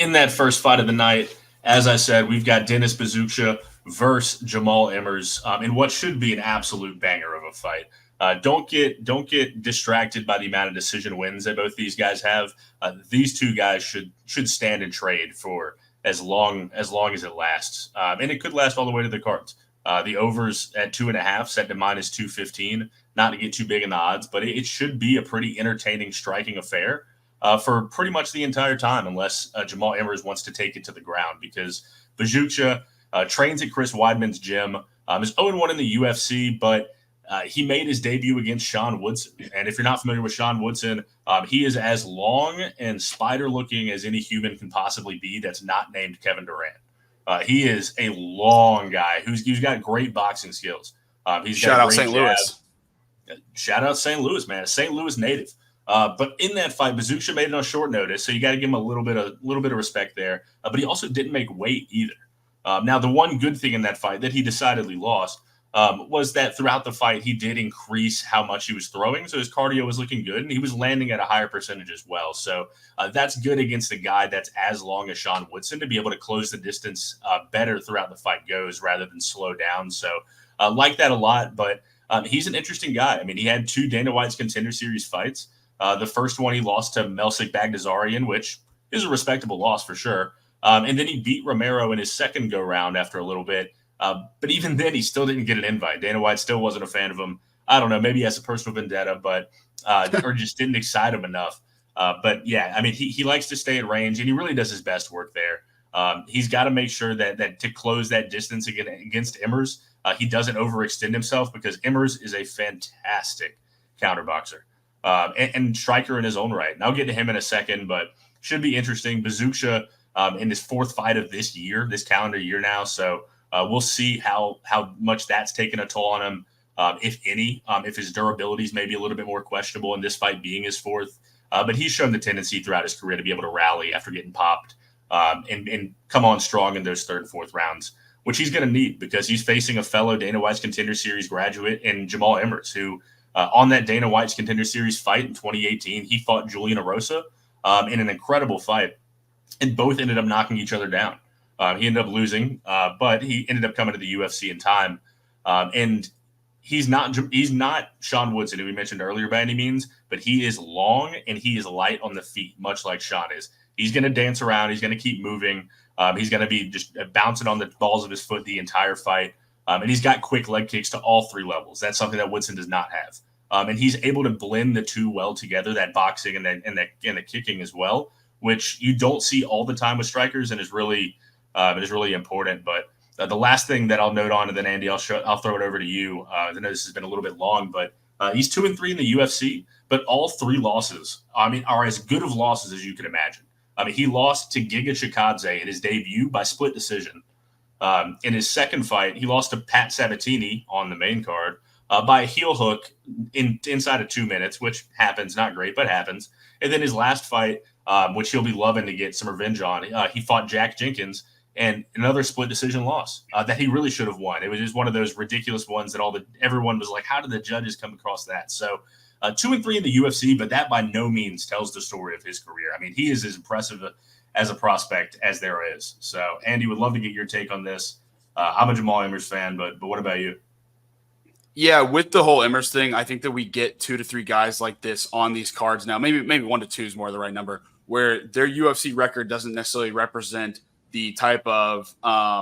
in that first fight of the night, as I said, we've got Dennis Buzukja versus Jamall Emmers in what should be an absolute banger of a fight. Don't get distracted by the amount of decision wins that both these guys have. These two guys should stand and trade for as long as it lasts, and it could last all the way to the cards. The overs at 2.5 set to -215. Not to get too big in the odds, but it should be a pretty entertaining striking affair for pretty much the entire time, unless Jamall Emmers wants to take it to the ground, because Buzukja trains at Chris Weidman's gym, is 0-1 in the UFC, but he made his debut against Sean Woodson. And if you're not familiar with Sean Woodson, he is as long and spider-looking as any human can possibly be that's not named Kevin Durant. He is a long guy who's got great boxing skills. He's Shout got a out great St. jab. Louis. Shout out St. Louis, man. A St. Louis native. But in that fight, Buzukja made it on short notice, so you got to give him a little bit of respect there. But he also didn't make weight either. Now, the one good thing in that fight that he decidedly lost was that throughout the fight, he did increase how much he was throwing. So his cardio was looking good, and he was landing at a higher percentage as well. So that's good against a guy that's as long as Sean Woodson to be able to close the distance better throughout the fight goes rather than slow down. So like that a lot, but he's an interesting guy. I mean, he had 2 Dana White's Contender Series fights. The first one he lost to Melsik Baghdasaryan, which is a respectable loss for sure. And then he beat Romero in his second go-round after a little bit. But even then, he still didn't get an invite. Dana White still wasn't a fan of him. I don't know. Maybe he has a personal vendetta, but or just didn't excite him enough. But yeah, I mean, he likes to stay at range, and he really does his best work there. He's got to make sure that to close that distance against Emmers, he doesn't overextend himself, because Emmers is a fantastic counterboxer and striker in his own right. And I'll get to him in a second, but should be interesting. Buzukja in his 4th fight of this year, this calendar year now. So we'll see how much that's taken a toll on him, if any, if his durability is maybe a little bit more questionable in this fight being his 4th. But he's shown the tendency throughout his career to be able to rally after getting popped and come on strong in those 3rd and 4th rounds, which he's going to need, because he's facing a fellow Dana White's Contender Series graduate in Jamall Emmers, who on that Dana White's Contender Series fight in 2018, he fought Julian Erosa in an incredible fight, and both ended up knocking each other down. He ended up losing, but he ended up coming to the UFC in time. And he's not Sean Woodson, who we mentioned earlier by any means, but he is long and he is light on the feet, much like Sean is. He's going to dance around. He's going to keep moving. He's going to be just bouncing on the balls of his foot the entire fight. And he's got quick leg kicks to all 3 levels. That's something that Woodson does not have. And he's able to blend the two well together, that boxing and the kicking as well, which you don't see all the time with strikers, and is really important. But the last thing that I'll note on, and then Andy, I'll throw it over to you. I know this has been a little bit long, but he's 2-3 in the UFC, but all 3 losses, are as good of losses as you can imagine. He lost to Giga Chikadze in his debut by split decision. In his second fight, he lost to Pat Sabatini on the main card by a heel hook inside of 2 minutes, which happens, not great, but happens. And then his last fight, which he'll be loving to get some revenge on, he fought Jack Jenkins, and another split decision loss that he really should have won. It was just one of those ridiculous ones that everyone was like, how did the judges come across that? So 2-3 in the UFC, but that by no means tells the story of his career. I mean, he is as impressive as a prospect as there is. So Andy, would love to get your take on this. I'm a Jamall Emmers fan, but what about you? Yeah, with the whole Emmers thing, I think that we get 2 to 3 guys like this on these cards now. Maybe 1 to 2 is more the right number, where their UFC record doesn't necessarily represent the type of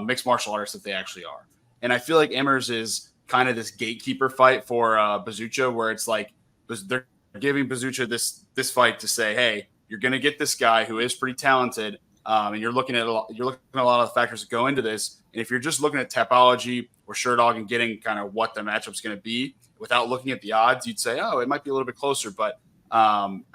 mixed martial artists that they actually are. And I feel like Emmers is kind of this gatekeeper fight for Buzukja, where it's like they're giving Buzukja this fight to say, hey, you're going to get this guy who is pretty talented, and you're looking at a lot of the factors that go into this. And if you're just looking at Tapology or Sherdog and getting kind of what the matchup's going to be without looking at the odds, you'd say, oh, it might be a little bit closer, but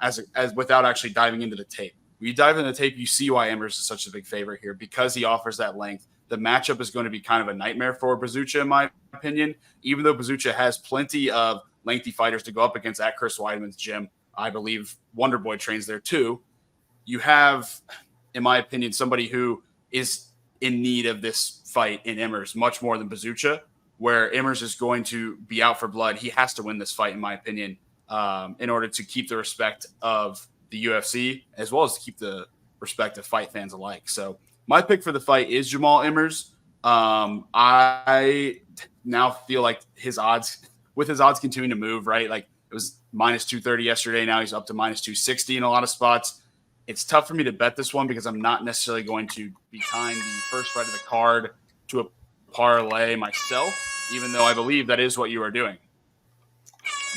as without actually diving into the tape. When you dive into the tape, you see why Emmers is such a big favorite here, because he offers that length. The matchup is going to be kind of a nightmare for Buzukja, in my opinion, even though Buzukja has plenty of lengthy fighters to go up against at Chris Weidman's gym. I believe Wonder Boy trains there too. You have, in my opinion, somebody who is in need of this fight in Emmers much more than Buzukja, where Emmers is going to be out for blood. He has to win this fight, in my opinion, in order to keep the respect of the UFC, as well as to keep the respective fight fans alike. So my pick for the fight is Jamall Emmers. I now feel like his odds continuing to move, right? Like it was minus 230 yesterday. Now he's up to minus 260 in a lot of spots. It's tough for me to bet this one because I'm not necessarily going to be tying the first fight of the card to a parlay myself, even though I believe that is what you are doing.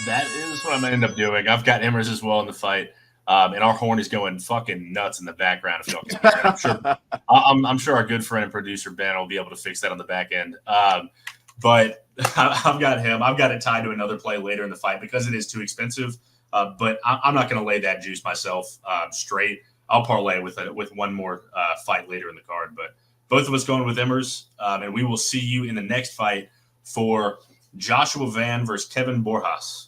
That is what I'm going to end up doing. I've got Emmers as well in the fight. And our horn is going fucking nuts in the background. If y'all can hear it. I'm sure our good friend and producer Ben will be able to fix that on the back end. But I've got him. I've got it tied to another play later in the fight because it is too expensive. But I'm not going to lay that juice myself straight. I'll parlay with one more fight later in the card. But both of us going with Emmers, and we will see you in the next fight for Joshua Van versus Kevin Borjas.